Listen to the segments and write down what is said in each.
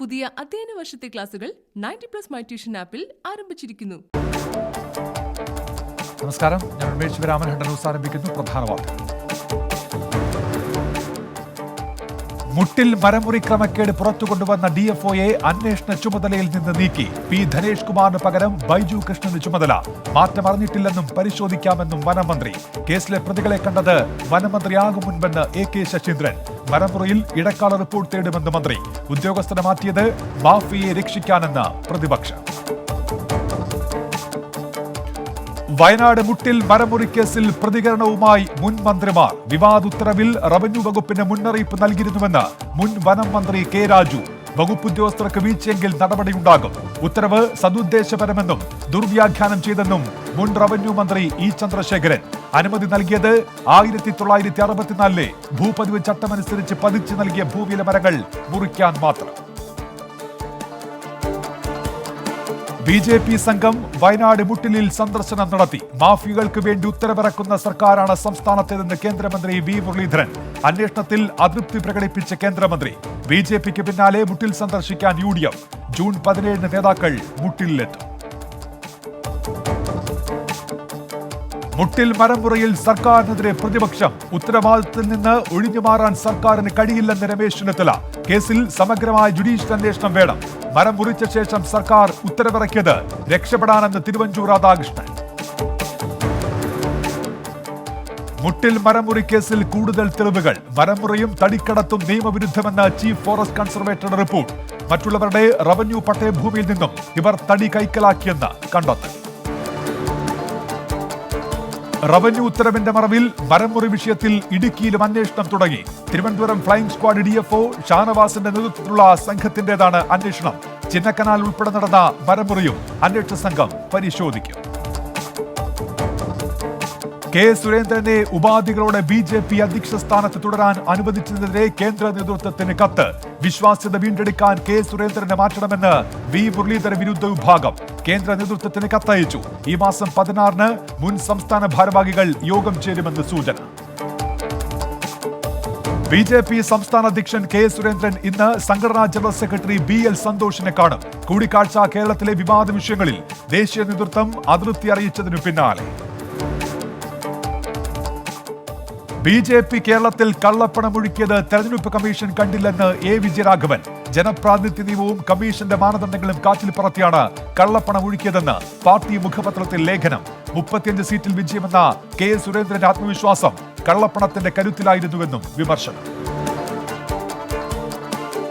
പുതിയ അധ്യയന വർഷത്തെ ക്ലാസുകൾ 90+ മൈ ട്യൂഷൻ ആപ്പിൽ ആരംഭിച്ചിരിക്കുന്നു. നമസ്കാരം, ഞാൻ ഉമേഷ് ശിവരാമൻ. ഹണ്ട് ന്യൂസ് ആരംഭിക്കുന്നു. പ്രധാന വാർത്തകൾ. മുട്ടിൽ മരമുറി ക്രമക്കേട് പുറത്തു കൊണ്ടുവന്ന DFOയെ അന്വേഷണ ചുമതലയിൽ നിന്ന് നീക്കി. പി ധനേഷ് കുമാറിന് പകരം ബൈജു കൃഷ്ണന് ചുമതല. മാറ്റം അറിഞ്ഞിട്ടില്ലെന്നും പരിശോധിക്കാമെന്നും വനമന്ത്രി. കേസിലെ പ്രതികളെ കണ്ടത് വനമന്ത്രിയാകും മുൻപെന്ന് AK ശശീന്ദ്രൻ. മരമുറിയിൽ ഇടക്കാല റിപ്പോർട്ട് തേടുമെന്ന് മന്ത്രി. ഉദ്യോഗസ്ഥനെ മാറ്റിയത് മാഫിയയെ രക്ഷിക്കാനെന്ന് പ്രതിപക്ഷം. വയനാട് മുട്ടിൽ മരമുറി കേസിൽ പ്രതികരണവുമായി മുൻ മന്ത്രിമാർ. വിവാദ ഉത്തരവിൽ റവന്യൂ വകുപ്പിന് മുന്നറിയിപ്പ് നൽകിയിരുന്നുവെന്ന് മുൻ വനം മന്ത്രി K. രാജു. വകുപ്പ് ഉദ്യോഗസ്ഥർക്ക് വീഴ്ചയെങ്കിൽ നടപടിയുണ്ടാകും. ഉത്തരവ് സദുദ്ദേശപരമെന്നും ദുർവ്യാഖ്യാനം ചെയ്തെന്നും മുൻ റവന്യൂ മന്ത്രി E. ചന്ദ്രശേഖരൻ. അനുമതി നൽകിയത് 1964 ഭൂപതിവ് ചട്ടമനുസരിച്ച് പതിച്ചു നൽകിയ ഭൂവില മരങ്ങൾ മുറിക്കാൻ മാത്രം. BJP സംഘം വയനാട് മുട്ടിലിൽ സന്ദർശനം നടത്തി. മാഫിയകൾക്ക് വേണ്ടി ഉത്തരവിറക്കുന്ന സർക്കാരാണ് സംസ്ഥാനത്തേതെന്ന് കേന്ദ്രമന്ത്രി V. മുരളീധരൻ. അന്വേഷണത്തിൽ അതൃപ്തി പ്രകടിപ്പിച്ച കേന്ദ്രമന്ത്രി. BJPക്ക് പിന്നാലെ മുട്ടിൽ സന്ദർശിക്കാൻ UDF. ജൂൺ 17 നേതാക്കൾ മുട്ടിലെത്തും. മുട്ടിൽ മരമുറയിൽ സർക്കാരിനെതിരെ പ്രതിപക്ഷം. ഉത്തരവാദിത്തത്തിൽ നിന്ന് ഒഴിഞ്ഞുമാറാൻ സർക്കാരിന് കഴിയില്ലെന്ന് രമേശ് ചെന്നിത്തല. കേസിൽ സമഗ്രമായ ജുഡീഷ്യൽ അന്വേഷണം വേണം. മരം മുറിച്ച ശേഷം സർക്കാർ ഉത്തരവിറക്കിയത് രക്ഷപ്പെടാനെന്ന് തിരുവഞ്ചൂർ രാധാകൃഷ്ണൻ. മുട്ടിൽ മരമുറി കേസിൽ കൂടുതൽ തെളിവുകൾ. മരമുറിയും തടിക്കടത്തും നിയമവിരുദ്ധമെന്ന് ചീഫ് ഫോറസ്റ്റ് കൺസർവേറ്ററുടെ റിപ്പോർട്ട്. മറ്റുള്ളവരുടെ റവന്യൂ പട്ടയഭൂമിയിൽ നിന്നും ഇവർ തടി കൈക്കലാക്കിയെന്ന് കണ്ടെത്തൽ. റവന്യൂ ഉത്തരവിന്റെ മറവിൽ മരമുറി വിഷയത്തിൽ ഇടുക്കിയിലും അന്വേഷണം തുടങ്ങി. തിരുവനന്തപുരം ഫ്ലൈയിംഗ് സ്ക്വാഡ് DFO ഷാനവാസിന്റെ നേതൃത്വത്തിലുള്ള സംഘത്തിന്റേതാണ് അന്വേഷണം. ചിന്നക്കനാൽ ഉൾപ്പെടെ നടന്ന മരമുറിയും അന്വേഷണ സംഘം പരിശോധിക്കും. K. സുരേന്ദ്രനെ ഉപാധികളോടെ BJP അധ്യക്ഷ സ്ഥാനത്ത് തുടരാൻ അനുവദിച്ചതിനെതിരെ കേന്ദ്ര നേതൃത്വത്തിന് കത്ത്. വിശ്വാസ്യത വീണ്ടെടുക്കാൻ K. സുരേന്ദ്രനെ മാറ്റണമെന്ന് V. മുരളീധര വിരുദ്ധ വിഭാഗം കേന്ദ്ര നേതൃത്വത്തിന് കത്തയച്ചു. ഈ മാസം 16 മുൻ സംസ്ഥാന ഭാരവാഹികൾ യോഗം ചേരുമെന്ന് സൂചന. BJP സംസ്ഥാന അധ്യക്ഷൻ K. സുരേന്ദ്രൻ ഇന്ന് സംഘടനാ ജനറൽ സെക്രട്ടറി BL സന്തോഷിനെ കാണും. കൂടിക്കാഴ്ച കേരളത്തിലെ വിവാദ വിഷയങ്ങളിൽ ദേശീയ നേതൃത്വം അതൃപ്തി അറിയിച്ചതിനു പിന്നാലെ. BJP കേരളത്തിൽ കള്ളപ്പണമൊഴുക്കിയത് തെരഞ്ഞെടുപ്പ് കമ്മീഷൻ കണ്ടില്ലെന്ന് A. വിജയരാഘവൻ. ജനപ്രാതിനിധ്യ നിയമവും കമ്മീഷന്റെ മാനദണ്ഡങ്ങളും കാറ്റിൽ പറത്തിയാണ് കള്ളപ്പണം ഒഴുക്കിയതെന്ന് പാർട്ടി മുഖപത്രത്തിൽ ലേഖനം. 35 സീറ്റിൽ വിജയമെന്ന K. സുരേന്ദ്രന്റെ ആത്മവിശ്വാസം കള്ളപ്പണത്തിന്റെ കരുത്തിലായിരുന്നുവെന്നും വിമർശനം.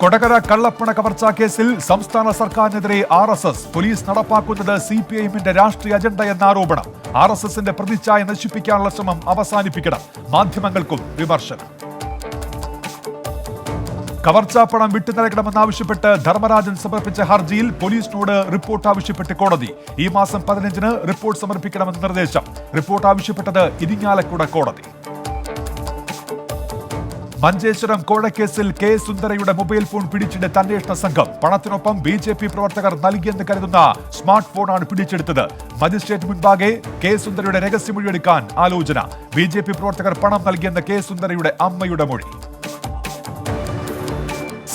കൊടകര കള്ളപ്പണ കവർച്ചാ കേസിൽ സംസ്ഥാന സർക്കാരിനെതിരെ RSS. പോലീസ് നടപ്പാക്കുന്നത് CPIMന്റെ രാഷ്ട്രീയ അജണ്ട എന്ന ആരോപണം. RSSന്റെ പ്രതിച്ഛായ നശിപ്പിക്കാനുള്ള ശ്രമം അവസാനിപ്പിക്കണം. മാധ്യമങ്ങൾക്കും വിമർശനം. കവർച്ചാപ്പണം വിട്ടു നൽകണമെന്നാവശ്യപ്പെട്ട് ധർമ്മരാജൻ സമർപ്പിച്ച ഹർജിയിൽ പോലീസിനോട് റിപ്പോർട്ട് ആവശ്യപ്പെട്ട് കോടതി. ഈ മാസം 15 റിപ്പോർട്ട് സമർപ്പിക്കണമെന്ന് നിർദ്ദേശം. റിപ്പോർട്ട് ആവശ്യപ്പെട്ടത് ഇരിങ്ങാലക്കുട കോടതി. മഞ്ചേശ്വരം കോഴക്കേസിൽ K. സുന്ദരയുടെ മൊബൈൽ ഫോൺ പിടിച്ചെടുത്ത അന്വേഷണ സംഘം. പണത്തിനൊപ്പം BJP പ്രവർത്തകർ നൽകിയെന്ന് കരുതുന്ന സ്മാർട്ട് ഫോണാണ് പിടിച്ചെടുത്തത്. മജിസ്ട്രേറ്റ് മുൻപാകെ K. സുന്ദരയുടെ രഹസ്യമൊഴിയെടുക്കാൻ ആലോചന. BJP പ്രവർത്തകർ പണം നൽകിയെന്ന് K. സുന്ദരയുടെ അമ്മയുടെ മൊഴി.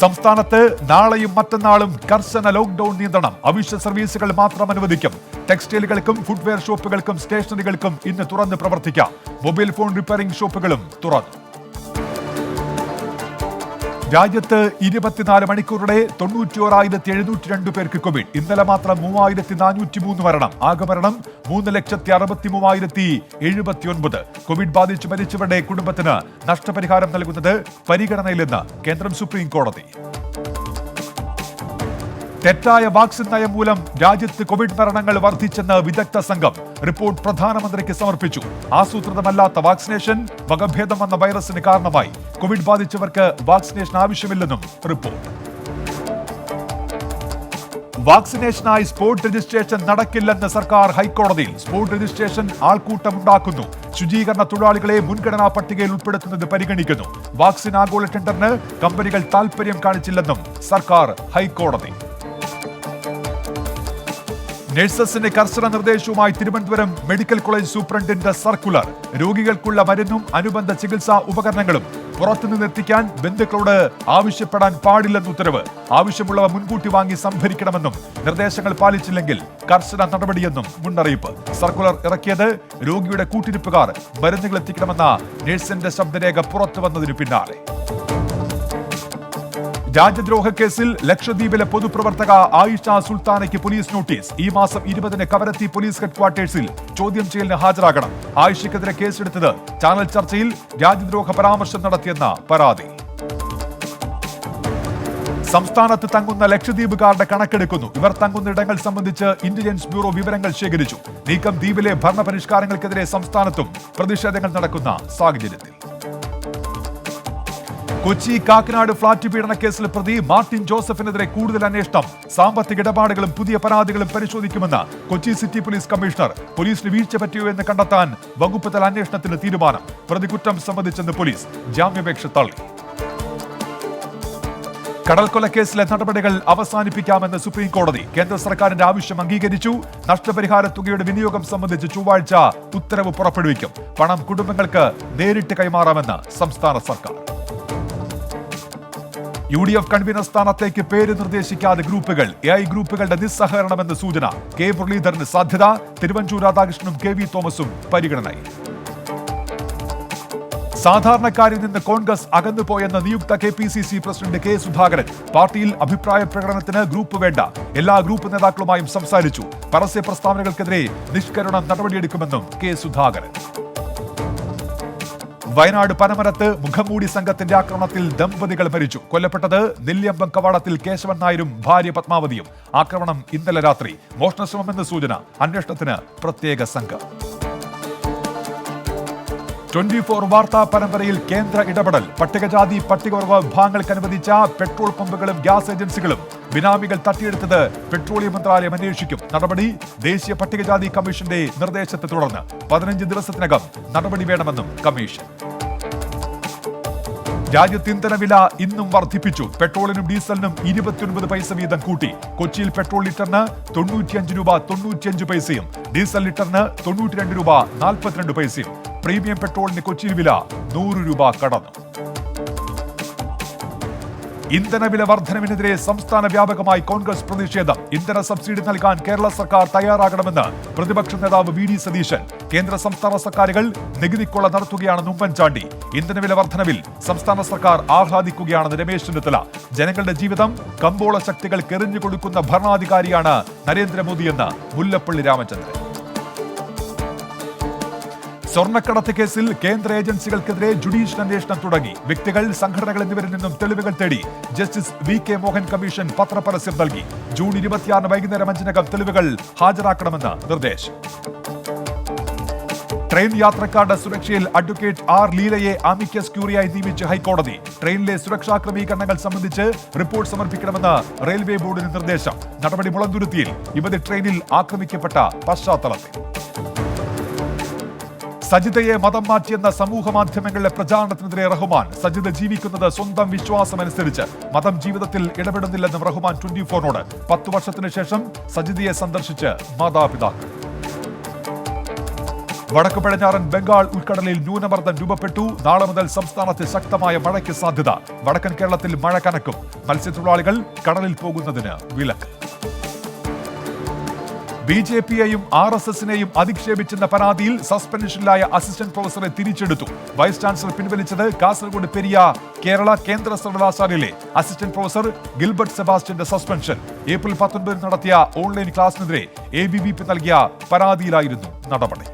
സംസ്ഥാനത്ത് നാളെയും മറ്റന്നാളും കർശന ലോക്ഡൌൺ നിയന്ത്രണം. അവശ്യ സർവീസുകൾ മാത്രം അനുവദിക്കും. ടെക്സ്റ്റൈലുകൾക്കും ഫുട്വെയർ ഷോപ്പുകൾക്കും സ്റ്റേഷനറികൾക്കും ഇന്ന് തുറന്ന് പ്രവർത്തിക്കാം. മൊബൈൽ ഫോൺ റിപ്പയറിംഗ് ഷോപ്പുകളും തുറന്നു. രാജ്യത്ത് 24 മണിക്കൂറുടെ 91,702 പേർക്ക് കോവിഡ്. ഇന്നലെ മാത്രം 3,403 മരണം. ആകെ മരണം 3,63,079. കോവിഡ് ബാധിച്ച് മരിച്ചവരുടെ കുടുംബത്തിന് നഷ്ടപരിഹാരം നൽകുന്നത് പരിഗണനയിലെന്ന് കേന്ദ്രം സുപ്രീം കോടതി. തെറ്റായ വാക്സിൻ നയം മൂലം രാജ്യത്ത് കോവിഡ് മരണങ്ങൾ വർദ്ധിച്ചെന്ന് വിദഗ്ധ സംഘം. റിപ്പോർട്ട് പ്രധാനമന്ത്രിക്ക് സമർപ്പിച്ചു. ആസൂത്രിതമല്ലാത്ത വാക്സിനേഷൻ വകഭേദം വന്ന വൈറസിന് കാരണമായി. കോവിഡ് ബാധിച്ചവർക്ക് വാക്സിനേഷൻ ആവശ്യമില്ലെന്നും റിപ്പോർട്ട്. വാക്സിനേഷനായി സ്പോട്ട് രജിസ്ട്രേഷൻ നടക്കില്ലെന്ന് സർക്കാർ ഹൈക്കോടതിയിൽ. സ്പോട്ട് രജിസ്ട്രേഷൻ ആൾക്കൂട്ടമുണ്ടാക്കുന്നു. ശുചീകരണ തൊഴിലാളികളെ മുൻഗണനാ പട്ടികയിൽ ഉൾപ്പെടുത്തുന്നത് പരിഗണിക്കുന്നു. വാക്സിൻ ആഗോള ടെൻഡറിന് കമ്പനികൾ താൽപര്യം കാണിച്ചില്ലെന്നും സർക്കാർ ഹൈക്കോടതി. നഴ്സസിന് കർശന നിർദ്ദേശവുമായി തിരുവനന്തപുരം മെഡിക്കൽ കോളേജ് സൂപ്രണ്ടിന്റെ സർക്കുലർ. രോഗികൾക്കുള്ള മരുന്നും അനുബന്ധ ചികിത്സാ ഉപകരണങ്ങളും പുറത്തുനിന്ന് എത്തിക്കാൻ ബന്ധുക്കളോട് ആവശ്യപ്പെടാൻ പാടില്ലെന്ന് ഉത്തരവ്. ആവശ്യമുള്ളവ മുൻകൂട്ടി വാങ്ങി സംഭരിക്കണമെന്നും നിർദ്ദേശങ്ങൾ പാലിച്ചില്ലെങ്കിൽ കർശന നടപടിയെന്നും മുന്നറിയിപ്പ്. സർക്കുലർ ഇറക്കിയത് രോഗിയുടെ കൂട്ടിരിപ്പുകാർ മരുന്നുകൾ എത്തിക്കണമെന്ന നഴ്സിന്റെ ശബ്ദരേഖ പുറത്തു വന്നതിനു പിന്നാലെ. രാജ്യദ്രോഹ കേസിൽ ലക്ഷദ്വീപിലെ പൊതുപ്രവർത്തക ആയിഷ സുൽത്താനയ്ക്ക് പോലീസ് നോട്ടീസ്. ഈ മാസം 20-ന് കവരത്തി പോലീസ് ഹെഡ്ക്വാർട്ടേഴ്സിൽ ചോദ്യം ചെയ്യലിന് ഹാജരാകണം. ആയിഷയ്ക്കെതിരെ കേസെടുത്തത് ചാനൽ ചർച്ചയിൽ രാജ്യദ്രോഹ പരാമർശം നടത്തിയെന്ന പരാതി. സംസ്ഥാനത്ത് തങ്ങുന്ന ലക്ഷദ്വീപുകാരുടെ കണക്കെടുക്കുന്നു. ഇവർ തങ്ങുന്ന ഇടങ്ങൾ സംബന്ധിച്ച് ഇന്റലിജൻസ് ബ്യൂറോ വിവരങ്ങൾ ശേഖരിച്ചു. നീക്കം ദ്വീപിലെ ഭരണപരിഷ്കാരങ്ങൾക്കെതിരെ സംസ്ഥാനത്തും പ്രതിഷേധങ്ങൾ നടക്കുന്ന സാഹചര്യത്തിൽ. കൊച്ചി കാക്കനാട് ഫ്ളാറ്റ് പീഡന കേസിലെ പ്രതി മാർട്ടിൻ ജോസഫിനെതിരെ കൂടുതൽ അന്വേഷണം. സാമ്പത്തിക ഇടപാടുകളും പുതിയ പരാതികളും പരിശോധിക്കുമെന്ന് കൊച്ചി സിറ്റി പോലീസ് കമ്മീഷണർ. പോലീസിന് വീഴ്ച പറ്റിയോ എന്ന് കണ്ടെത്താൻ വകുപ്പ് തല അന്വേഷണത്തിന് തീരുമാനം. പ്രതി കുറ്റം സമ്മതിച്ചെന്ന് പോലീസ്. ജാമ്യാപേക്ഷ തള്ളി. കടൽക്കൊലക്കേസിലെ നടപടികൾ അവസാനിപ്പിക്കാമെന്ന് സുപ്രീം കോടതി. കേന്ദ്ര സർക്കാരിന്റെ ആവശ്യം അംഗീകരിച്ചു. നഷ്ടപരിഹാര തുകയുടെ വിനിയോഗം സംബന്ധിച്ച് ചൊവ്വാഴ്ച ഉത്തരവ് പുറപ്പെടുവിക്കും. പണം കുടുംബങ്ങൾക്ക് നേരിട്ട് കൈമാറാമെന്ന് സംസ്ഥാന സർക്കാർ. UDF കൺവീനർ സ്ഥാനത്തേക്ക് പേര് നിർദ്ദേശിക്കാതെ ഗ്രൂപ്പുകൾ. AI ഗ്രൂപ്പുകളുടെ നിസ്സഹകരണമെന്ന് സൂചന. കെ മുരളീധരന് സാധ്യത. തിരുവഞ്ചൂർ രാധാകൃഷ്ണനും KV തോമസും പരിഗണനയിൽ. സാധാരണക്കാരിൽ നിന്ന് കോൺഗ്രസ് അകന്നുപോയെന്ന് നിയുക്ത KPCC പ്രസിഡന്റ് K സുധാകരൻ. പാർട്ടിയിൽ അഭിപ്രായ പ്രകടനത്തിന് ഗ്രൂപ്പ് വേണ്ട. എല്ലാ ഗ്രൂപ്പ് നേതാക്കളുമായും സംസാരിച്ചു. പരസ്യ പ്രസ്താവനകൾക്കെതിരെ നിഷ്കരുണ നടപടിയെടുക്കുമെന്നും K സുധാകരൻ. വയനാട് പനമരത്ത് മുഖംമൂടി സംഘത്തിന്റെ ആക്രമണത്തിൽ ദമ്പതികൾ മരിച്ചു. കൊല്ലപ്പെട്ടത് നെല്ലിയമ്പം കവാടത്തിൽ കേശവൻ നായരും ഭാര്യ പത്മാവതിയും. ആക്രമണം ഇന്നലെ രാത്രി. മോഷണശ്രമമെന്ന് സൂചന. അന്വേഷണത്തിന് പ്രത്യേക സംഘം. 24 വാർത്താ പരമ്പരയിൽ കേന്ദ്ര ഇടപെടൽ. പട്ടികജാതി പട്ടികവർഗ വിഭാഗങ്ങൾക്ക് അനുവദിച്ച പെട്രോൾ പമ്പുകളും ഗ്യാസ് ഏജൻസികളും ബിനാമികൾ തട്ടിയെടുത്തത് പെട്രോളിയം മന്ത്രാലയം അന്വേഷിക്കും. നടപടി ദേശീയ പട്ടികജാതി കമ്മീഷന്റെ നിർദ്ദേശത്തെ തുടർന്ന് 15 ദിവസത്തിനകം നടപടി വേണമെന്നും കമ്മീഷൻ. രാജ്യത്ത് ഇന്ധനവില ഇന്നും വർദ്ധിപ്പിച്ചു. പെട്രോളിനും ഡീസലിനും 29 പൈസ വീതം കൂട്ടി. കൊച്ചിയിൽ പെട്രോൾ ലിറ്ററിന് 95 രൂപ 95 പൈസയും ഡീസൽ ലിറ്ററിന് 92 രൂപ 42 പൈസയും. പ്രീമിയം പെട്രോളിന് കൊച്ചിയിൽ വില 100 രൂപ കടന്നു. ഇന്ധനവില വർധനവിനെതിരെ സംസ്ഥാന വ്യാപകമായി കോൺഗ്രസ് പ്രതിഷേധം. ഇന്ധന സബ്സിഡി നൽകാൻ കേരള സർക്കാർ തയ്യാറാകണമെന്ന് പ്രതിപക്ഷ നേതാവ് VD സതീശൻ. കേന്ദ്ര സംസ്ഥാന സർക്കാരുകൾ നികുതിക്കൊള്ള നടത്തുകയാണെന്ന് ഉമ്മൻചാണ്ടി. ഇന്ധനവില വർധനവിൽ സംസ്ഥാന സർക്കാർ ആഹ്ലാദിക്കുകയാണെന്ന് രമേശ് ചെന്നിത്തല. ജനങ്ങളുടെ ജീവിതം കമ്പോള ശക്തികൾക്ക് എറിഞ്ഞു കൊടുക്കുന്ന ഭരണാധികാരിയാണ് നരേന്ദ്രമോദിയെന്ന് മുല്ലപ്പള്ളി രാമചന്ദ്രൻ. സ്വർണ്ണക്കടത്ത് കേസിൽ കേന്ദ്ര ഏജൻസികൾക്കെതിരെ ജുഡീഷ്യൽ അന്വേഷണം തുടങ്ങി. വ്യക്തികൾ, സംഘടനകൾ എന്നിവരിൽ നിന്നും തെളിവുകൾ തേടി ജസ്റ്റിസ് VK മോഹൻ കമ്മീഷൻ പത്രപരസ്യം നൽകി. ജൂൺ 26 വൈകുന്നേരം 5-നകം തെളിവുകൾ ഹാജരാക്കണമെന്ന് നിർദ്ദേശം. ട്രെയിൻ യാത്രക്കാരുടെ സുരക്ഷയിൽ അഡ്വക്കേറ്റ് R ലീലയെ അമിക്കസ് ക്യൂറിയായി നിയമിച്ച് ഹൈക്കോടതി. ട്രെയിനിലെ സുരക്ഷാ ക്രമീകരണങ്ങൾ സംബന്ധിച്ച് റിപ്പോർട്ട് സമർപ്പിക്കണമെന്ന് റെയിൽവേ ബോർഡിന് നിർദ്ദേശം. നടപടി മുളന്തുരുത്തിയിൽ യുവതി ട്രെയിനിൽ ആക്രമിക്കപ്പെട്ട പശ്ചാത്തലത്തിൽ. സജിതയെ മതം മാറ്റിയെന്ന സമൂഹ മാധ്യമങ്ങളിലെ പ്രചാരണത്തിനെതിരെ റഹ്മാൻ. സജിത ജീവിക്കുന്നത് സ്വന്തം വിശ്വാസമനുസരിച്ച്. മതം ജീവിതത്തിൽ ഇടപെടുന്നില്ലെന്നും റഹ്മാൻ 24നോട്. 10 വർഷത്തിന് ശേഷം സജിതയെ സന്ദർശിച്ച് മാതാപിതാക്കൾ. വടക്കു പടിഞ്ഞാറൻ ബംഗാൾ ഉൾക്കടലിൽ ന്യൂനമർദ്ദം രൂപപ്പെട്ടു. നാളെ മുതൽ സംസ്ഥാനത്ത് ശക്തമായ മഴയ്ക്ക് സാധ്യത. വടക്കൻ കേരളത്തിൽ മഴ കനക്കും. മത്സ്യത്തൊഴിലാളികൾ കടലിൽ പോകുന്നതിന് വിലക്ക്. BJPയെയും RSSനെയും അധിക്ഷേപിച്ചെന്ന പരാതിയിൽ സസ്പെൻഷനിലായ അസിസ്റ്റന്റ് പ്രൊഫസറെ തിരിച്ചെടുത്തു. വൈസ് ചാൻസലർ പിൻവലിച്ചത് കാസർഗോഡ് പെരിയ കേരള കേന്ദ്ര സർവകലാശാലയിലെ അസിസ്റ്റന്റ് പ്രൊഫസർ ഗിൽബർട്ട് സെബാസ്റ്റ്യന്റെ സസ്പെൻഷൻ. ഏപ്രിൽ 19 നടത്തിയ ഓൺലൈൻ ക്ലാസിനെതിരെ ABVP നൽകിയ പരാതിയിലായിരുന്നു നടപടി.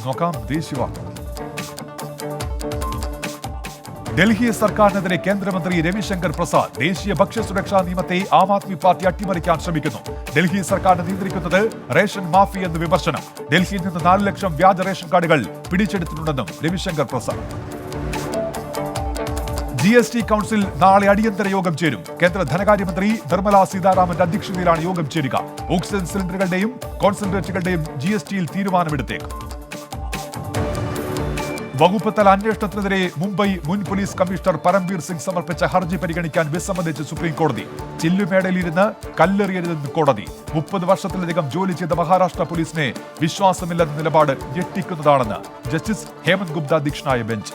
നോക്കാം ദേശീയ വാർത്തകൾ. ഡൽഹി സർക്കാരിനെതിരെ കേന്ദ്രമന്ത്രി രവിശങ്കർ പ്രസാദ്. ദേശീയ ഭക്ഷ്യസുരക്ഷാ നിയമത്തെ ആം ആദ്മി പാർട്ടി അട്ടിമറിക്കാൻ ശ്രമിക്കുന്നു. ഡൽഹി സർക്കാരിനെ നിയന്ത്രിക്കുന്നത് റേഷൻ മാഫിയ എന്ന് വിമർശനം. ഡൽഹിയിൽ നിന്ന് 4 ലക്ഷം വ്യാജ റേഷൻ കാർഡുകൾ പിടിച്ചെടുത്തിട്ടുണ്ടെന്നും രവിശങ്കർ പ്രസാദ്. GST കൗൺസിൽ നാളെ അടിയന്തര യോഗം ചേരും. കേന്ദ്ര ധനകാര്യമന്ത്രി നിർമ്മല സീതാരാമന്റെ അധ്യക്ഷതയിലാണ് യോഗം ചേരുക. ഓക്സിജൻ സിലിണ്ടറുകളുടെയും കോൺസെൻട്രേറ്റുകളുടെയും GSTയിൽ തീരുമാനമെടുത്തേക്കും. വകുപ്പ് തല അന്വേഷണത്തിനെതിരെ മുംബൈ മുൻ പോലീസ് കമ്മീഷണർ പരംബീർ സിംഗ് സമർപ്പിച്ച ഹർജി പരിഗണിക്കാൻ വിസമ്മതിച്ച് സുപ്രീം കോടതി. ചില്ലുമേടയിലിരുന്ന് കല്ലെറിയരുതെന്ന് കോടതി. 30 വർഷത്തിലധികം ജോലി ചെയ്ത മഹാരാഷ്ട്ര പോലീസിനെ വിശ്വാസമില്ലെന്ന നിലപാട് ഞെട്ടിക്കുന്നതാണെന്ന് ജസ്റ്റിസ് ഹേമന്ത് ഗുപ്ത അധ്യക്ഷനായ ബെഞ്ച്.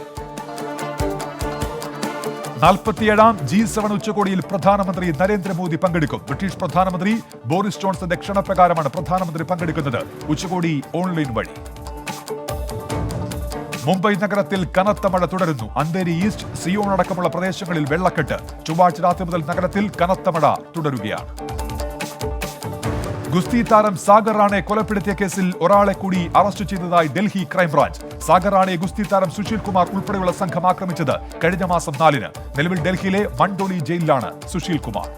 47ാം G7 ഉച്ചകോടിയിൽ പ്രധാനമന്ത്രി നരേന്ദ്രമോദി പങ്കെടുക്കും. ബ്രിട്ടീഷ് പ്രധാനമന്ത്രി ബോറിസ് ജോൺസന്റെ ക്ഷണപ്രകാരമാണ് പ്രധാനമന്ത്രി പങ്കെടുക്കുന്നത്. ഉച്ചകോടി ഓൺലൈൻ വഴി. മുംബൈ നഗരത്തിൽ കനത്ത മഴ തുടരുന്നു. അന്തേരി ഈസ്റ്റ്, സിയോൺ അടക്കമുള്ള പ്രദേശങ്ങളിൽ വെള്ളക്കെട്ട്. ചൊവ്വാഴ്ച രാത്രി മുതൽ നഗരത്തിൽ കനത്ത മഴ തുടരുകയാണ്. ഗുസ്തി താരം സാഗർ റാണയെ കൊലപ്പെടുത്തിയ കേസിൽ ഒരാളെ കൂടി അറസ്റ്റ് ചെയ്തതായി ഡൽഹി ക്രൈംബ്രാഞ്ച്. സാഗർ റാണയെ ഗുസ്തി താരം സുശീൽ കുമാർ ഉൾപ്പെടെയുള്ള സംഘം ആക്രമിച്ചത് കഴിഞ്ഞ മാസം 4-ന്. നിലവിൽ ഡൽഹിയിലെ മണ്ഡോലി ജയിലിലാണ് സുശീൽ കുമാർ.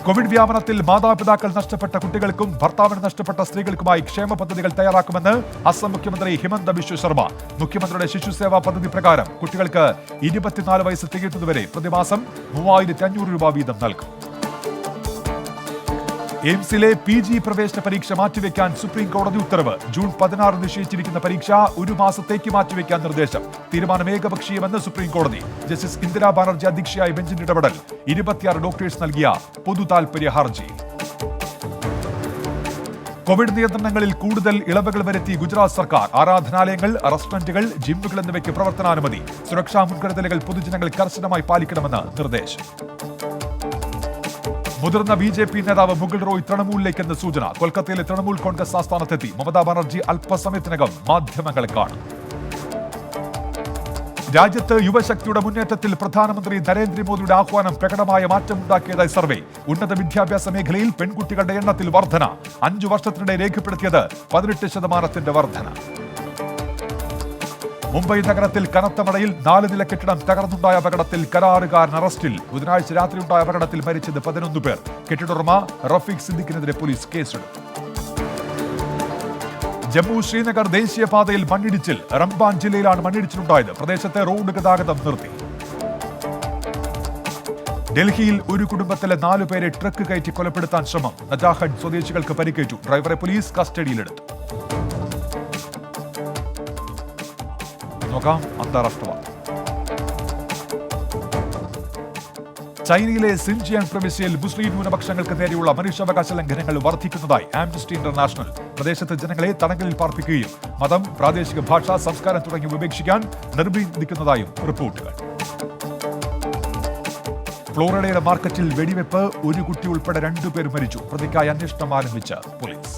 കോവിഡ് വ്യാപനത്തിൽ മാതാപിതാക്കൾ നഷ്ടപ്പെട്ട കുട്ടികൾക്കും ഭർത്താവിന് നഷ്ടപ്പെട്ട സ്ത്രീകൾക്കുമായി ക്ഷേമ പദ്ധതികൾ തയ്യാറാക്കുമെന്ന് അസം മുഖ്യമന്ത്രി ഹിമന്ത ബിശ്വ ശർമ്മ. മുഖ്യമന്ത്രിയുടെ ശിശുസേവാ പദ്ധതി പ്രകാരം കുട്ടികൾക്ക് 24 വയസ്സ് തികയുന്നതുവരെ പ്രതിമാസം 3500 രൂപ വീതം നൽകും. എയിംസിലെ PG പ്രവേശന പരീക്ഷ മാറ്റിവെക്കാൻ സുപ്രീം കോടതി ഉത്തരവ്. ജൂൺ 16 നിശ്ചയിച്ചിരിക്കുന്ന പരീക്ഷ 1 മാസത്തേക്ക് മാറ്റിവെക്കാൻ നിർദ്ദേശം. തീരുമാനം ഏകപക്ഷീയമെന്ന് സുപ്രീം കോടതി. ജസ്റ്റിസ് ഇന്ദിരാ ബാനർജി അധ്യക്ഷയായ ബെഞ്ചിന്റെ ഇടപെടൽ. 26 ഡോക്ടേഴ്സ് നൽകിയ പൊതു താൽപര്യ ഹർജി. കോവിഡ് നിയന്ത്രണങ്ങളിൽ കൂടുതൽ ഇളവുകൾ വരുത്തി ഗുജറാത്ത് സർക്കാർ. ആരാധനാലയങ്ങൾ, റെസ്റ്റോറന്റുകൾ, ജിമ്മുകൾ എന്നിവയ്ക്ക് പ്രവർത്തനാനുമതി. സുരക്ഷാ മുൻകരുതലുകൾ പൊതുജനങ്ങൾ കർശനമായി പാലിക്കണമെന്ന് നിർദ്ദേശം. മുതിർന്ന BJP നേതാവ് മുകുൾ റോയ് തൃണമൂലിലേക്കെന്ന് സൂചന. കൊൽക്കത്തയിലെ തൃണമൂൽ കോൺഗ്രസ് ആസ്ഥാനത്തെത്തി. മമതാ ബാനർജി അല്പസമയത്തിനകം മാധ്യമങ്ങളെ കാണും. രാജ്യത്ത് യുവശക്തിയുടെ മുന്നേറ്റത്തിൽ പ്രധാനമന്ത്രി നരേന്ദ്രമോദിയുടെ ആഹ്വാനം പ്രകടമായ മാറ്റമുണ്ടാക്കിയതായി സർവേ. ഉന്നത വിദ്യാഭ്യാസ മേഖലയിൽ പെൺകുട്ടികളുടെ എണ്ണത്തിൽ വർധന. 5 വർഷത്തിനിടെ രേഖപ്പെടുത്തിയത് 18% വർധന. മുംബൈ നഗരത്തിൽ കനത്ത മഴയിൽ 4 നില കെട്ടിടം തകർന്നുണ്ടായ അപകടത്തിൽ കരാറുകാരൻ അറസ്റ്റിൽ. ബുധനാഴ്ച രാത്രിയുണ്ടായ അപകടത്തിൽ മരിച്ചത് 11 പേർ. കെട്ടിടുടമ റഫീഖ് സിദ്ദിഖിനെതിരെ പോലീസ് കേസെടുത്തു. ജമ്മു ശ്രീനഗർ ദേശീയപാതയിൽ മണ്ണിടിച്ചിൽ. റംബാൻ ജില്ലയിലാണ് മണ്ണിടിച്ചിലുണ്ടായത്. പ്രദേശത്തെ റോഡ് ഗതാഗതം നിർത്തി. ഡൽഹിയിൽ ഒരു കുടുംബത്തിലെ 4 പേരെ ട്രക്ക് കയറ്റി കൊലപ്പെടുത്താൻ ശ്രമം. നജാഹഡ് സ്വദേശികൾക്ക് പരിക്കേറ്റു. ഡ്രൈവറെ പോലീസ് കസ്റ്റഡിയിലെടുത്തു. നോക്കാം അന്താരാഷ്ട്ര വാർത്ത. ചൈനയിലെ സിൻജിയാങ് പ്രവിശ്യയിൽ മുസ്ലിം ന്യൂനപക്ഷങ്ങൾക്ക് നേരെയുള്ള മനുഷ്യാവകാശ ലംഘനങ്ങൾ വർദ്ധിക്കുന്നതായി ആംനസ്റ്റി ഇന്റർനാഷണൽ. പ്രദേശത്തെ ജനങ്ങളെ തടങ്കലിൽ പാർപ്പിക്കുകയും മതം, പ്രാദേശിക ഭാഷ, സംസ്കാരം തുടങ്ങിയവ ഉപേക്ഷിക്കാൻ നിർബന്ധിക്കുന്നതായും റിപ്പോർട്ടുകൾ. ഫ്ലോറിഡയുടെ മാർക്കറ്റിൽ വെടിവെപ്പ്. ഒരു കുട്ടി ഉൾപ്പെടെ 2 പേർ മരിച്ചു. പ്രതിക്കായി അന്വേഷണം ആരംഭിച്ച പോലീസ്.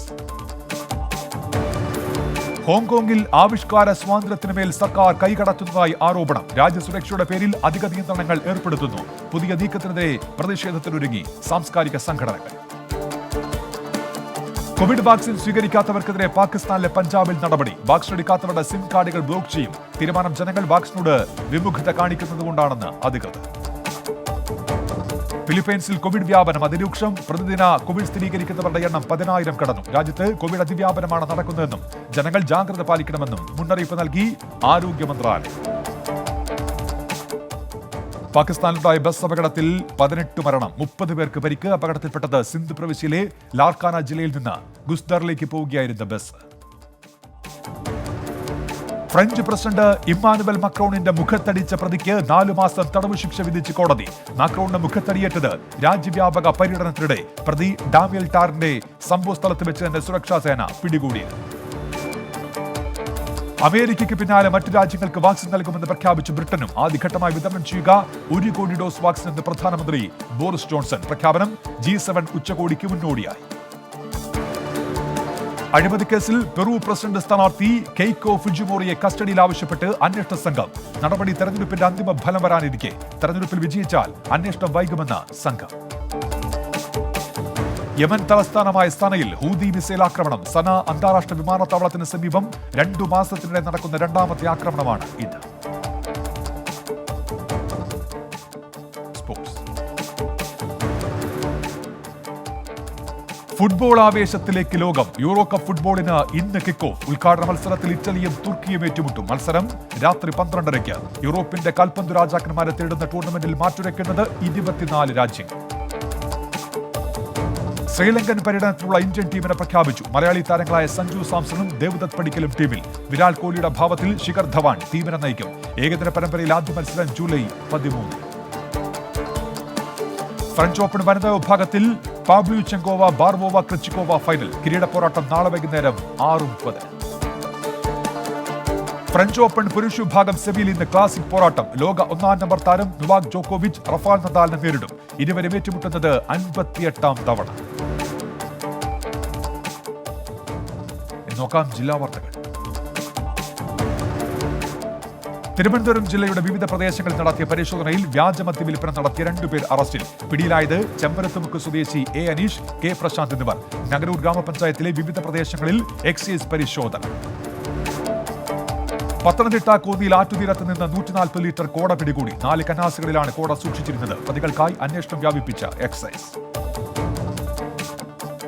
ഹോങ്കോങ്ങിൽ ആവിഷ്കാര സ്വാതന്ത്ര്യത്തിനുമേൽ സർക്കാർ കൈകടത്തുന്നതായി ആരോപണം. രാജ്യസുരക്ഷയുടെ പേരിൽ അധിക നിയന്ത്രണങ്ങൾ ഏർപ്പെടുത്തുന്നു. പുതിയ നീക്കത്തിനെതിരെ പ്രതിഷേധത്തിനൊരുങ്ങി സാംസ്കാരിക സംഘടനകൾ. കോവിഡ് വാക്സിൻ സ്വീകരിക്കാത്തവർക്കെതിരെ പാകിസ്ഥാനിലെ പഞ്ചാബിൽ നടപടി. വാക്സിൻ എടുക്കാത്തവരുടെ സിം കാർഡുകൾ ബ്ലോക്ക് ചെയ്യും. തീരുമാനം ജനങ്ങൾ വാക്സിനോട് വിമുഖത കാണിക്കുന്നതുകൊണ്ടാണെന്ന് അധികൃതർ. ഫിലിപ്പൈൻസിൽ കോവിഡ് വ്യാപനം അതിരൂക്ഷം. പ്രതിദിന കോവിഡ് സ്ഥിരീകരിക്കുന്നവരുടെ എണ്ണം 10,000 കടന്നു. രാജ്യത്ത് കോവിഡ് അതിവ്യാപനമാണ് നടക്കുന്നതെന്നും ജനങ്ങൾ ജാഗ്രത പാലിക്കണമെന്നും മുന്നറിയിപ്പ് നൽകി ആരോഗ്യ മന്ത്രാലയം. പാകിസ്ഥാനിലുണ്ടായ ബസ് അപകടത്തിൽ 18 മരണം, 30 പേർക്ക് പരിക്ക്. അപകടത്തിൽപ്പെട്ടത് സിന്ധ് പ്രവിശ്യയിലെ ലാർക്കാന ജില്ലയിൽ നിന്ന് ഗുസ്ദറിലേക്ക് പോവുകയായിരുന്ന ബസ്. ഫ്രഞ്ച് പ്രസിഡന്റ് ഇമ്മാനുവൽ മക്രോണിന്റെ മുഖത്തടിച്ച പ്രതിക്ക് 4 മാസം തടവ് ശിക്ഷ വിധിച്ച് കോടതി. മാക്രോണിന്റെ മുഖത്തടിയേറ്റത് രാജ്യവ്യാപക പര്യടനത്തിനിടെ. പ്രതി ഡാമിയൽ ടാറിന്റെ സംഭവ സ്ഥലത്ത് വെച്ച് തന്നെ സുരക്ഷാ സേന പിടികൂടിയത്. അമേരിക്കയ്ക്ക് പിന്നാലെ മറ്റു രാജ്യങ്ങൾക്ക് വാക്സിൻ നൽകുമെന്ന് പ്രഖ്യാപിച്ചു ബ്രിട്ടനും. ആദ്യഘട്ടമായി വിതരണം ചെയ്യുക 1 കോടി ഡോസ് വാക്സിൻ എന്ന് പ്രധാനമന്ത്രി ബോറിസ് ജോൺസൺ. പ്രഖ്യാപനം G7 ഉച്ചകോടിക്ക് മുന്നോടിയായി. അഴിമതിക്കേസിൽ പെറു പ്രസിഡന്റ് സ്ഥാനാർത്ഥി കെയ്കോ ഫുജിമോറിയെ കസ്റ്റഡിയിൽ ആവശ്യപ്പെട്ട് അന്വേഷണ സംഘം. നടപടി തെരഞ്ഞെടുപ്പിന്റെ അന്തിമ ഫലം വരാനിരിക്കെ തെരഞ്ഞെടുപ്പിൽ വിജയിച്ചാൽ അന്വേഷണം വൈകുമെന്ന് സംഘം. യമൻ തലസ്ഥാനമായ സനയിൽ ഹൂതി മിസൈൽ ആക്രമണം. സന അന്താരാഷ്ട്ര വിമാനത്താവളത്തിന് സമീപം 2 മാസത്തിനിടെ നടക്കുന്ന 2ാമത്തെ ആക്രമണമാണ് ഇത്. സ്പോർട്സ്. ഫുട്ബോൾ ആവേശത്തിലേക്ക് ലോകം. യൂറോ കപ്പ് ഫുട്ബോളിന് ഇന്ന് കിക്ക് ഓഫ്. ഉദ്ഘാടന മത്സരത്തിൽ ഇറ്റലിയും തുർക്കിയും ഏറ്റുമുട്ടും. മത്സരം രാത്രി 12:30. യൂറോപ്പിന്റെ കാൽപന്ത് രാജാക്കന്മാരെ തേടുന്ന ടൂർണമെന്റിൽ മാറ്റുരയ്ക്കുന്നത് 24 രാജ്യങ്ങൾ. ശ്രീലങ്കൻ പര്യടനത്തിനുള്ള ഇന്ത്യൻ ടീമിനെ പ്രഖ്യാപിച്ചു. മലയാളി താരങ്ങളായ സഞ്ജു സാംസണും ദേവദത്ത് പടിക്കലും ടീമിൽ. വിരാട് കോഹ്ലിയുടെ അഭാവത്തിൽ ശിഖർ ധവാൻ ടീമിനെ നയിക്കും. ഏകദിന പരമ്പരയിൽ ആദ്യ മത്സരം ജൂലൈ 13. ഫ്രഞ്ച് ഓപ്പൺ വനിതാ വിഭാഗത്തിൽ പാബ്ലിയുചെങ്കോവ ബാർബോവ ക്രിച്ചിക്കോവ ഫൈനൽ. കിരീട പോരാട്ടം നാളെ വൈകുന്നേരം 6:30. ഫ്രഞ്ച് ഓപ്പൺ പുരുഷ വിഭാഗം സെമിയിൽ ഇന്ന് ക്ലാസിക് പോരാട്ടം. ലോക 1-ാം നമ്പർ താരം നൊവാക് ജോക്കോവിച്ച് റഫാൽ നദാലിനെ നേരിടും. ഇരുവരും ഏറ്റുമുട്ടുന്നത് 58-ാം തവണ. നോക്കാം ജില്ലാ വാർത്തകൾ. തിരുവനന്തപുരം ജില്ലയുടെ വിവിധ പ്രദേശങ്ങളിൽ നടത്തിയ പരിശോധനയിൽ വ്യാജമദ്യ വിൽപ്പന നടത്തിയ 2 പേർ അറസ്റ്റിൽ. പിടിയിലായത് ചെമ്പരത്തുമുക്ക് സ്വദേശി എ അനീഷ്, കെ പ്രശാന്ത് എന്നിവർ. നഗരൂർ ഗ്രാമപഞ്ചായത്തിലെ വിവിധ പ്രദേശങ്ങളിൽ എക്സൈസ് പരിശോധന. പത്തനംതിട്ട കോന്നിയിൽ ആറ്റുതീരത്ത് നിന്ന് 140 ലിറ്റർ കോട പിടികൂടി. 4 കന്നാസുകളിലാണ് കോട സൂക്ഷിച്ചിരുന്നത്. പ്രതികൾക്കായി അന്വേഷണം വ്യാപിപ്പിച്ച എക്സൈസ്.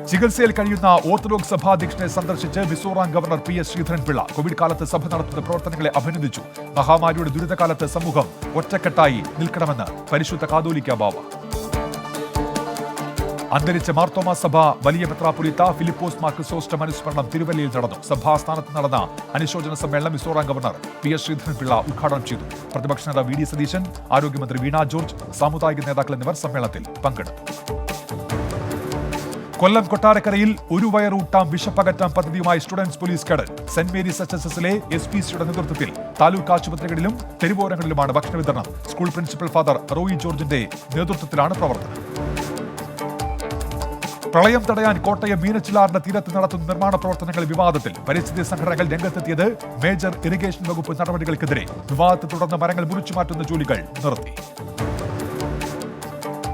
ചികിത്സയിൽ കഴിയുന്ന ഓർത്തഡോക്സ് സഭാധ്യക്ഷനെ സന്ദർശിച്ച് Mizoram governor PS Sreedharan Pillai Covid കാലത്ത് സഭ നടത്തുന്ന പ്രവർത്തനങ്ങളെ അഭിനന്ദിച്ചു. മഹാമാരിയുടെ ദുരിതകാലത്ത് സമൂഹം ഒറ്റക്കെട്ടായി നിൽക്കണമെന്ന് പരിശുദ്ധ കാതോലിക്ക ബാവ. അന്തരിച്ച മാർത്തോമാ സഭ വലിയ മെത്രാപ്പൊലീത്ത ഫിലിപ്പോസ് മാർ ക്രിസോസ്റ്റം അനുസ്മരണം തിരുവല്ലയിൽ നടന്നു. സഭാസ്ഥാനത്ത് നടന്ന അനുശോചന സമ്മേളനം മിസോറാം ഗവർണർ PS ശ്രീധരൻപിള്ള ഉദ്ഘാടനം ചെയ്തു. പ്രതിപക്ഷ നേതാവ് VD സതീശൻ, ആരോഗ്യമന്ത്രി വീണ ജോർജ്, സാമുദായിക നേതാക്കൾ എന്നിവർ സമ്മേളനത്തിൽ പങ്കെടുത്തു. കൊല്ലം കൊട്ടാരക്കരയിൽ ഒരു വയറൂട്ടാം വിഷപ്പകറ്റാം പദ്ധതിയുമായി students police cadet. Saint Mary's HSSലെ SPCയുടെ നേതൃത്വത്തിൽ താലൂക്ക് ആശുപത്രികളിലും തെരുവോരങ്ങളിലുമാണ് ഭക്ഷണ വിതരണം. സ്കൂൾ പ്രിൻസിപ്പൽ ഫാദർ റോയി ജോർജിന്റെ നേതൃത്വത്തിലാണ് പ്രവർത്തനം. പ്രളയം തടയാൻ കോട്ടയം മീനച്ചിലാറിന്റെ തീരത്ത് നടത്തുന്ന നിർമ്മാണ പ്രവർത്തനങ്ങൾ വിവാദത്തിൽ. പരിസ്ഥിതി സംഘടനകൾ രംഗത്തെത്തിയത് മേജർ ഇറിഗേഷൻ വകുപ്പ് നടപടികൾക്കെതിരെ. വിവാദത്തെ തുടർന്ന് മരങ്ങൾ മുറിച്ചുമാറ്റുന്ന ജോലികൾ നിർത്തി.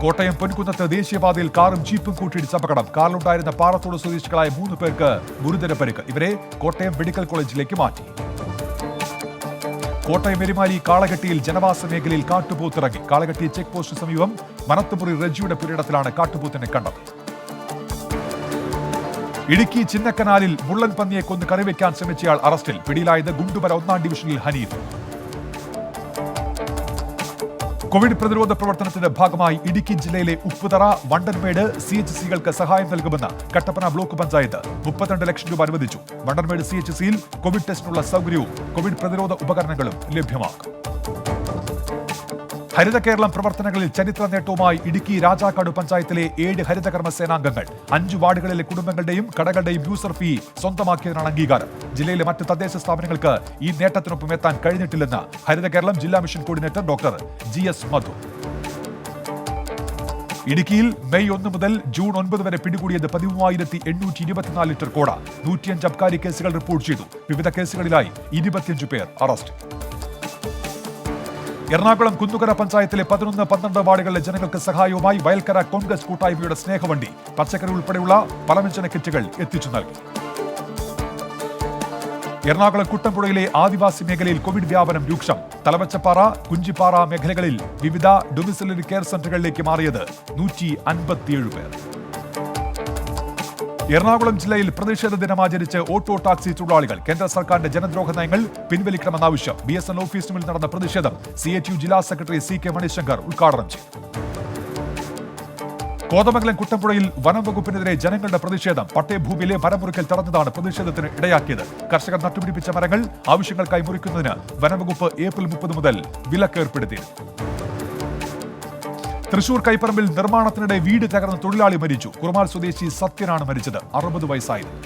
കോട്ടയം പൊൻകുന്നത്ത് ദേശീയപാതയിൽ കാറും ജീപ്പും കൂട്ടിയിടിച്ച അപകടം. കാറിലുണ്ടായിരുന്ന പാറത്തോട് സ്വദേശികളായ 3 പേർക്ക് ഗുരുതര പരിക്ക്. ഇവരെ കോട്ടയം മെഡിക്കൽ കോളേജിലേക്ക് മാറ്റി. കോട്ടയം എരുമാലി കാളകെട്ടിയിൽ ജനവാസ മേഖലയിൽ കാട്ടുപോത്തിറങ്ങി. കാളകെട്ടി ചെക്ക് പോസ്റ്റ് സമീപം മനത്തുമുറി റജിയുടെ പുരയിടത്തിലാണ് കാട്ടുപോത്തിനെ കണ്ടത്. ഇടുക്കി ചിന്നക്കനാലിൽ മുള്ളൻ പന്നിയെ കൊന്ന് കറിവെക്കാൻ ശ്രമിച്ചയാൾ അറസ്റ്റിൽ. പിടിയിലായത് ഗുണ്ടുമല 1-ാം ഡിവിഷനിൽ ഹനീഫ്. കോവിഡ് പ്രതിരോധ പ്രവർത്തനത്തിന്റെ ഭാഗമായി ഇടുക്കി ജില്ലയിലെ ഉപ്പുതറ, വണ്ടൻമേട് CHCകൾക്ക് സഹായം നൽകുമെന്ന് കട്ടപ്പന ബ്ലോക്ക് പഞ്ചായത്ത്. 32 ലക്ഷം രൂപ അനുവദിച്ചു. വണ്ടൻമേട് CHCയിൽ കോവിഡ് ടെസ്റ്റിനുള്ള സൗകര്യവും കോവിഡ് പ്രതിരോധ ഉപകരണങ്ങളും ലഭ്യമാക്കും. ഹരിത കേരളം പ്രവർത്തനങ്ങളിൽ ചരിത്ര നേട്ടവുമായി ഇടുക്കി രാജാക്കാട് പഞ്ചായത്തിലെ 7 ഹരിതകർമ്മ സേനാംഗങ്ങൾ. 5 വാർഡുകളിലെ കുടുംബങ്ങളുടെയും കടകളുടെയും യൂസർ ഫീ സ്വന്തമാക്കിയതിനാണ് അംഗീകാരം. ജില്ലയിലെ മറ്റ് തദ്ദേശ സ്ഥാപനങ്ങൾക്ക് ഈ നേട്ടത്തിനൊപ്പം എത്താൻ കഴിഞ്ഞിട്ടില്ലെന്ന് ഹരിത കേരളം ജില്ലാ മിഷൻ കോർഡിനേറ്റർ ഡോക്ടർ GS മധു. ഇടുക്കിയിൽ മെയ് 1 മുതൽ ജൂൺ 9 വരെ പിടികൂടിയത് 13,824 ലിറ്റർ കോട. 105 അബ്കാരി കേസുകൾ റിപ്പോർട്ട് ചെയ്തു. വിവിധ കേസുകളിലായി 25 പേർ അറസ്റ്റ്. എറണാകുളം കുന്നുകര പഞ്ചായത്തിലെ 11, 12 വാർഡുകളിലെ ജനങ്ങൾക്ക് സഹായവുമായി വയൽക്കര കോൺഗ്രസ് കൂട്ടായ്മയുടെ സ്നേഹവണ്ടി. പച്ചക്കറി ഉൾപ്പെടെയുള്ള പലവ്യഞ്ജന കിറ്റുകൾ എത്തിച്ചു നൽകി. എറണാകുളം കുട്ടമ്പുഴയിലെ ആദിവാസി മേഖലയിൽ കോവിഡ് വ്യാപനം രൂക്ഷം. തലവച്ചപ്പാറ, കുഞ്ചിപ്പാറ മേഖലകളിൽ വിവിധ ഡൊമിസിലറി കെയർ സെന്ററുകളിലേക്ക് മാറിയത് 157 പേർ. എറണാകുളം ജില്ലയിൽ പ്രതിഷേധ ദിനം ആചരിച്ച് ഓട്ടോ ടാക്സി തൊഴിലാളികൾ. കേന്ദ്ര സർക്കാരിന്റെ ജനദ്രോഹ നയങ്ങൾ പിൻവലിക്കണമെന്ന ആവശ്യം. BSNL ഓഫീസിന് മുന്നിൽ നടന്ന പ്രതിഷേധം CATU ജില്ലാ സെക്രട്ടറി CK മണിശങ്കർ ഉദ്ഘാടനം ചെയ്തു. കോതമംഗലം കുട്ടമ്പുഴയിൽ വനം വകുപ്പിനെതിരെ ജനങ്ങളുടെ പ്രതിഷേധം. പട്ടയഭൂമിയിലെ മരമുറിക്കൽ തടഞ്ഞതാണ് പ്രതിഷേധത്തിന് ഇടയാക്കിയത്. കർഷകർ നട്ടുപിടിപ്പിച്ച മരങ്ങൾ ആവശ്യങ്ങൾക്കായി മുറിക്കുന്നതിന് വനംവകുപ്പ് ഏപ്രിൽ 30 മുതൽ വിലക്കേർപ്പെടുത്തി. തൃശൂർ കൈപ്പറമ്പിൽ നിർമ്മാണത്തിനിടെ വീട് തകർന്ന് തൊഴിലാളി മരിച്ചു. കുറുമാൽ സ്വദേശി സത്യനാണ് മരിച്ചത്. 60 വയസ്സായിരുന്നു.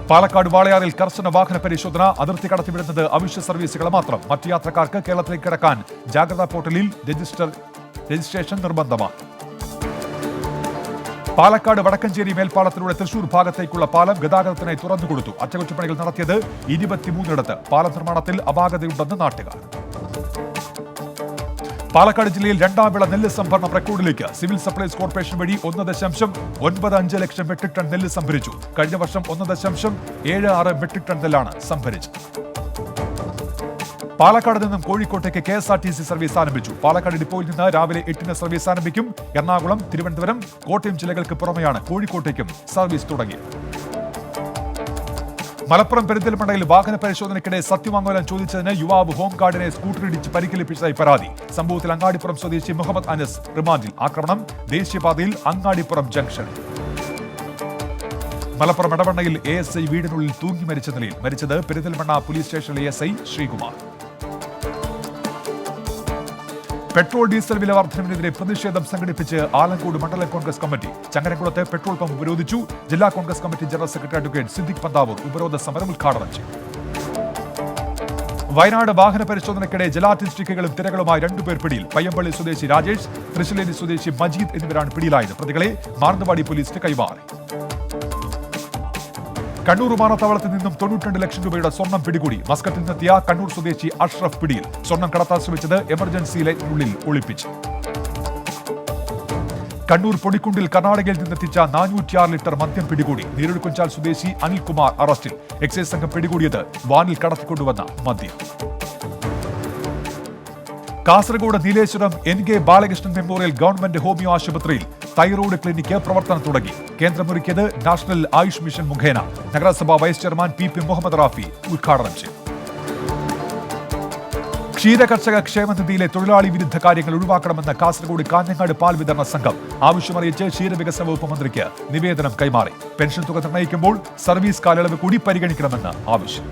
പാലക്കാട് വാളയാറിൽ കർശന വാഹന പരിശോധന. അതിർത്തി കടത്തിവിടുന്നത് അവശ്യ സർവീസുകൾ മാത്രം. മറ്റു യാത്രക്കാർക്ക് കേരളത്തിലേക്ക് കടക്കാൻ ജാഗ്രതാ പോർട്ടലിൽ രജിസ്ട്രേഷൻ നിർബന്ധമാണ്. പാലക്കാട് വടക്കഞ്ചേരി മേൽപ്പാലത്തിലൂടെ തൃശൂർ ഭാഗത്തേക്കുള്ള പാലം ഗതാഗതത്തിനായി തുറന്നുകൊടുത്തു. അറ്റകുറ്റപ്പണികൾ നടത്തിയത് 23 പാലം നിർമ്മാണത്തിൽ അപാകതയുണ്ടെന്ന് നാട്ടുകാർ. പാലക്കാട് ജില്ലയിൽ 2ാം വിള നെല്ല് സംഭരണം റെക്കോർഡിലേക്ക്. സിവിൽ സപ്ലൈസ് കോർപ്പറേഷൻ വഴി 1.95 ലക്ഷം മെട്രിക് ടൺ നെല്ല് സംഭരിച്ചു. കഴിഞ്ഞ വർഷം 1.76 മെട്രിക് ടൺ നെല്ലാണ് സംഭരിച്ചത്. പാലക്കാട് നിന്നും കോഴിക്കോട്ടേക്ക് KSRTC സർവീസ് ആരംഭിച്ചു. പാലക്കാട് ഡിപ്പോയിൽ നിന്ന് രാവിലെ 8-ന് സർവീസ് ആരംഭിക്കും. എറണാകുളം, തിരുവനന്തപുരം, കോട്ടയം ജില്ലകൾക്ക് പുറമെയാണ് കോഴിക്കോട്ടേക്കും സർവീസ് തുടങ്ങിയത്. മലപ്പുറം പെരിന്തൽമണ്ണയിൽ വാഹന പരിശോധനയ്ക്കിടെ സത്യവാങ്മൂലം ചോദിച്ചതിന് യുവാവ് ഹോംഗാർഡിനെ സ്കൂട്ടറിടിച്ച് പരിക്കേൽപ്പിച്ചതായി പരാതി. സംഭവത്തിൽ അങ്ങാടിപ്പുറം സ്വദേശി മുഹമ്മദ് അനസ് റിമാൻഡിൽ. ആക്രമണം ദേശീയപാതയിൽ അങ്ങാടിപ്പുറം ജംഗ്ഷൻ. മലപ്പുറം എടവണ്ണയിൽ ASI വീടിനുള്ളിൽ തൂങ്ങി മരിച്ച നിലയിൽ. മരിച്ചത് പെരിന്തൽമണ്ണ പോലീസ് സ്റ്റേഷനിലെ ASI ശ്രീകുമാർ. പെട്രോൾ ഡീസൽ വില വർധനവിനെതിരെ പ്രതിഷേധം സംഘടിപ്പിച്ച് ആലങ്കോട് മണ്ഡലം കോൺഗ്രസ് കമ്മിറ്റി. ചങ്ങരംകുളത്തെ പെട്രോൾ പമ്പ് ഉപരോധിച്ചു. ജില്ലാ Congress committee general secretary advocate Siddique Panthavoor ഉപരോധ സമരം ഉദ്ഘാടനം ചെയ്തു. വയനാട് വാഹന പരിശോധനയ്ക്കിടെ ജലാറ്റിൻ സ്റ്റിക്കുകളും തിരകളുമായി 2 പേർ പിടിയിൽ. പയ്യമ്പള്ളി സ്വദേശി രാജേഷ്, തൃശ്ശിലേരി സ്വദേശി മജീദ് എന്നിവരാണ് പിടിയിലായത്. പ്രതികളെ മാനന്തവാടി പോലീസിന് കൈമാറി. കണ്ണൂർ വിമാനത്താവളത്തിൽ നിന്നും 92 ലക്ഷം രൂപയുടെ സ്വർണം പിടികൂടി. മസ്കറ്റിൽ നിന്നെത്തിയ കണ്ണൂർ സ്വദേശി അഷ്റഫ് പിടിയിൽ. സ്വർണം കടത്താൻ ശ്രമിച്ചത് എമർജൻസി ലൈനിനുള്ളിൽ ഒളിപ്പിച്ചു. കണ്ണൂർ പൊടിക്കുണ്ടിൽ കർണാടകയിൽ നിന്നെത്തിച്ച 406 ലിറ്റർ മദ്യം പിടികൂടി. നീരുഴിക്കുഞ്ചാൽ സ്വദേശി അനിൽകുമാർ അറസ്റ്റിൽ. എക്സൈസ് സംഘം പിടികൂടിയത് വാനിൽ കടത്തിക്കൊണ്ടുവന്ന മദ്യം. Kasaragod Nileshwaram NK Balakrishnan memorial government homoeo ആശുപത്രിയിൽ തൈറോയ്ഡ് ക്ലിനിക്ക് പ്രവർത്തനം തുടങ്ങി. കേന്ദ്രമൊരുക്കിയത് നാഷണൽ ആയുഷ് മിഷൻ മുഖേന. നഗരസഭാ vice chairman PP Muhammad Rafi ഉദ്ഘാടനം ചെയ്തു. ക്ഷീരകർഷക ക്ഷേമനിധിയിലെ തൊഴിലാളി വിരുദ്ധ കാര്യങ്ങൾ ഒഴിവാക്കണമെന്ന് കാസർഗോഡ് കാഞ്ഞങ്ങാട് പാൽ വിതരണ സംഘം ആവശ്യമറിയിച്ച് ക്ഷീരവികസന വകുപ്പ് മന്ത്രിക്ക് നിവേദനം കൈമാറി. പെൻഷൻ തുക നിർണ്ണയിക്കുമ്പോൾ സർവീസ് കാലയളവ് കൂടി പരിഗണിക്കണമെന്ന് ആവശ്യം.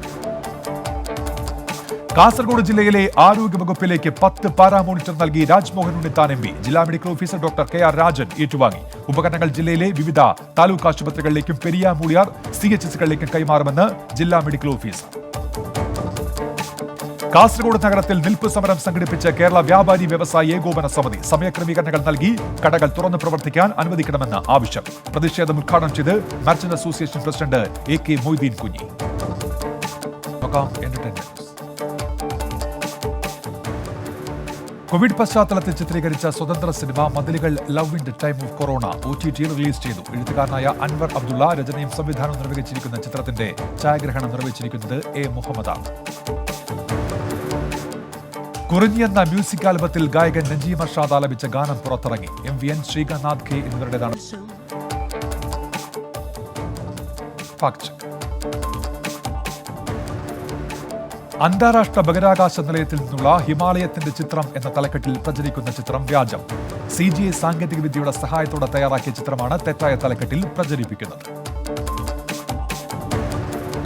കാസർഗോഡ് ജില്ലയിലെ ആരോഗ്യവകുപ്പിലേക്ക് 10 പാരാമോണിറ്റർ നൽകി രാജ്മോഹൻ ഉണ്ണിത്താൻ MP. ജില്ലാ medical officer doctor KR Rajan ഏറ്റുവാങ്ങി. ഉപകരണങ്ങൾ ജില്ലയിലെ വിവിധ താലൂക്ക് ആശുപത്രികളിലേക്കും പെരിയാമൂളിയാർ CHSകളിലേക്കും കൈമാറുമെന്ന് ജില്ലാ മെഡിക്കൽ ഓഫീസർ. കാസർഗോഡ് നഗരത്തിൽ നിൽപ്പ് സമരം സംഘടിപ്പിച്ച് കേരള വ്യാപാരി വ്യവസായി ഏകോപന സമിതി. സമയക്രമീകരണങ്ങൾ നൽകി കടകൾ തുറന്നു പ്രവർത്തിക്കാൻ അനുവദിക്കണമെന്ന് ആവശ്യം. പ്രതിഷേധം ഉദ്ഘാടനം ചെയ്ത് merchant association president AK Moideen കുഞ്ഞി. കോവിഡ് പശ്ചാത്തലത്തിൽ ചിത്രീകരിച്ച സ്വതന്ത്ര cinema Mathilukal love in the time of corona OTT release ചെയ്തു. എഴുത്തുകാരനായ അൻവർ അബ്ദുള്ള രചനയും സംവിധാനവും നിർവഹിച്ചിരിക്കുന്ന ചിത്രത്തിന്റെ ഛായാഗ്രഹണം നിർവഹിച്ചിരിക്കുന്നത് A മുഹമ്മദാണ്. കുറിഞ്ഞി എന്ന മ്യൂസിക് ആൽബത്തിൽ ഗായകൻ നജീം അർഷാദ് ആലപിച്ച ഗാനം പുറത്തിറങ്ങി. MVN, Srikanth K എന്നിവരുടേതാണ്. അന്താരാഷ്ട്ര ബഹിരാകാശ നിലയത്തിൽ നിന്നുള്ള ഹിമാലയത്തിന്റെ ചിത്രം എന്ന തലക്കെട്ടിൽ പ്രചരിക്കുന്ന ചിത്രം വ്യാജം. CGI സാങ്കേതിക വിദ്യയുടെ സഹായത്തോടെ തയ്യാറാക്കിയ ചിത്രമാണ് തെറ്റായ തലക്കെട്ടിൽ പ്രചരിപ്പിക്കുന്നത്.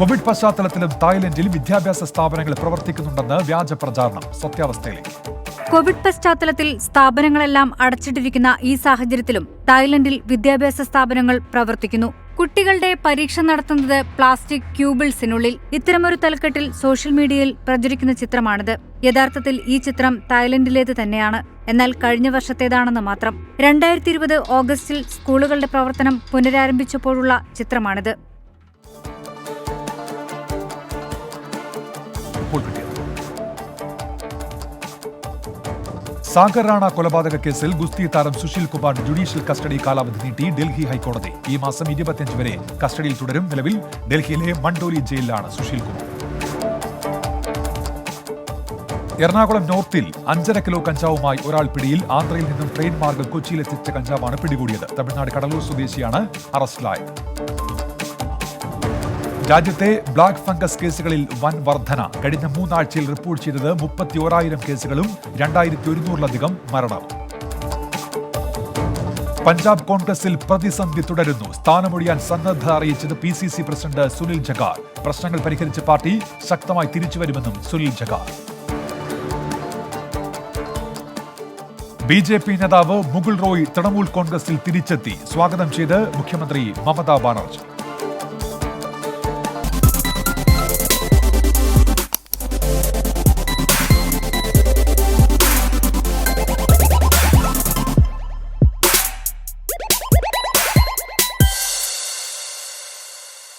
കോവിഡ് പശ്ചാത്തലത്തിലും തായ്ലൻഡിൽ വിദ്യാഭ്യാസ സ്ഥാപനങ്ങൾ പ്രവർത്തിക്കുന്നുണ്ടെന്ന് വ്യാജ പ്രചാരണം. സത്യാവസ്ഥയിലേക്ക്. കോവിഡ് പശ്ചാത്തലത്തിൽ സ്ഥാപനങ്ങളെല്ലാം അടച്ചിട്ടിരിക്കുന്ന ഈ സാഹചര്യത്തിലും തായ്ലൻഡിൽ വിദ്യാഭ്യാസ സ്ഥാപനങ്ങൾ പ്രവർത്തിക്കുന്നു. കുട്ടികളുടെ പരീക്ഷ നടത്തുന്നത് പ്ലാസ്റ്റിക് ക്യൂബിൾസിനുള്ളിൽ. ഇത്തരമൊരു തലക്കെട്ടിൽ സോഷ്യൽ മീഡിയയിൽ പ്രചരിക്കുന്ന ചിത്രമാണിത്. യഥാർത്ഥത്തിൽ ഈ ചിത്രം തായ്ലൻഡിലേത് തന്നെയാണ്. എന്നാൽ കഴിഞ്ഞ വർഷത്തേതാണെന്ന് മാത്രം. 2020 ഓഗസ്റ്റിൽ സ്കൂളുകളുടെ പ്രവർത്തനം പുനരാരംഭിച്ചപ്പോഴുള്ള ചിത്രമാണിത്. സാഗർ റാണ കൊലപാതക കേസിൽ ഗുസ്തി താരം സുശീൽ കുമാർ ജുഡീഷ്യൽ കസ്റ്റഡി കാലാവധി നീട്ടി ഡൽഹി ഹൈക്കോടതി. ഈ മാസം 25 വരെ കസ്റ്റഡിയിൽ തുടരും. നിലവിൽ ഡൽഹിയിലെ മണ്ഡോലി ജയിലിലാണ് സുശീൽ കുമാർ. എറണാകുളം നോർത്തിൽ 5.5 കിലോ കഞ്ചാവുമായി ഒരാൾ പിടിയിൽ. ആന്ധ്രയിൽ നിന്നും ട്രെയിൻ മാർഗം കൊച്ചിയിലെത്തിച്ച കഞ്ചാവാണ് പിടികൂടിയത്. തമിഴ്നാട് കടലൂർ സ്വദേശിയാണ് അറസ്റ്റിലായത്. രാജ്യത്തെ ബ്ലാക്ക് ഫംഗസ് കേസുകളിൽ വൻ വർധന. കഴിഞ്ഞ 3 ആഴ്ചയിൽ റിപ്പോർട്ട് ചെയ്തത് 31,000 കേസുകളും 2,100-ലധികം മരണവും. പഞ്ചാബ് കോൺഗ്രസിൽ പ്രതിസന്ധി തുടരുന്നു. സ്ഥാനമൊഴിയാൻ സന്നദ്ധത അറിയിച്ചത് PCC പ്രസിഡന്റ് സുനിൽ ജഗാർ. പ്രശ്നങ്ങൾ പരിഹരിച്ച് പാർട്ടി ശക്തമായി തിരിച്ചുവരുമെന്നും സുനിൽ ജഗാർ. BJP നേതാവ് മുകുൾ റോയ് തൃണമൂൽ കോൺഗ്രസിൽ തിരിച്ചെത്തി. സ്വാഗതം ചെയ്ത് മുഖ്യമന്ത്രി മമതാ ബാനർജി.